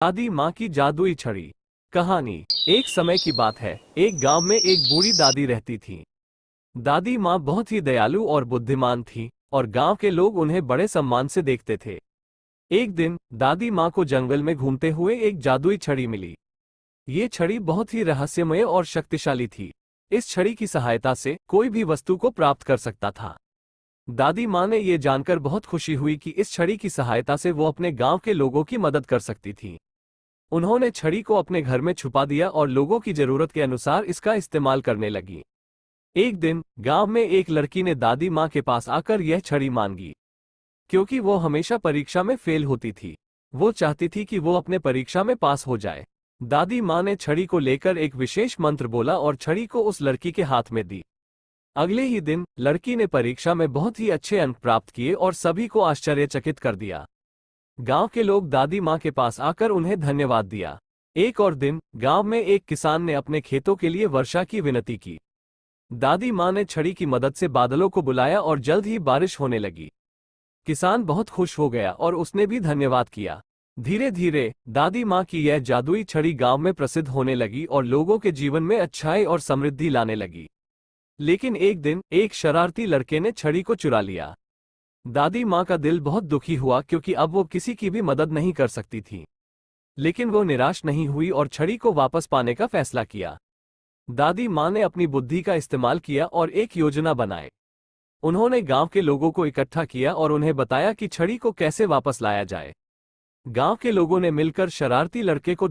दादी माँ की जादुई छड़ी। कहानी। एक समय की बात है, एक गांव में एक बूढ़ी दादी रहती थी। दादी माँ बहुत ही दयालु और बुद्धिमान थी और गांव के लोग उन्हें बड़े सम्मान से देखते थे। एक दिन दादी माँ को जंगल में घूमते हुए एक जादुई छड़ी मिली। ये छड़ी बहुत ही रहस्यमय और शक्तिशाली थी। इस छड़ी की सहायता से कोई भी वस्तु को प्राप्त कर सकता था। दादी माँ ने ये जानकर बहुत खुशी हुई कि इस छड़ी की सहायता से वो अपने गांव के लोगों की मदद कर सकती थी। उन्होंने छड़ी को अपने घर में छुपा दिया और लोगों की जरूरत के अनुसार इसका इस्तेमाल करने लगी। एक दिन गांव में एक लड़की ने दादी माँ के पास आकर यह छड़ी मांगी, क्योंकि वो हमेशा परीक्षा में फेल होती थी। वो चाहती थी कि वो अपने परीक्षा में पास हो जाए। दादी माँ ने छड़ी को लेकर एक विशेष मंत्र बोला और छड़ी को उस लड़की के हाथ में दी। अगले ही दिन लड़की ने परीक्षा में बहुत ही अच्छे अंक प्राप्त किए और सभी को आश्चर्यचकित कर दिया। गांव के लोग दादी माँ के पास आकर उन्हें धन्यवाद दिया। एक और दिन गांव में एक किसान ने अपने खेतों के लिए वर्षा की विनती की। दादी माँ ने छड़ी की मदद से बादलों को बुलाया और जल्द ही बारिश होने लगी। किसान बहुत खुश हो गया और उसने भी धन्यवाद किया। धीरे धीरे दादी माँ की यह जादुई छड़ी गांव में प्रसिद्ध होने लगी और लोगों के जीवन में अच्छाई और समृद्धि लाने लगी। लेकिन एक दिन एक शरारती लड़के ने छड़ी को चुरा लिया। दादी माँ का दिल बहुत दुखी हुआ क्योंकि अब वो किसी की भी मदद नहीं कर सकती थी। लेकिन वो निराश नहीं हुई और छड़ी को वापस पाने का फैसला किया। दादी माँ ने अपनी बुद्धि का इस्तेमाल किया और एक योजना बनाई। उन्होंने गांव के लोगों को इकट्ठा किया और उन्हें बताया कि छड़ी को कैसे वापस लाया जाए। गांव के लोगों ने मिलकर शरारती लड़के को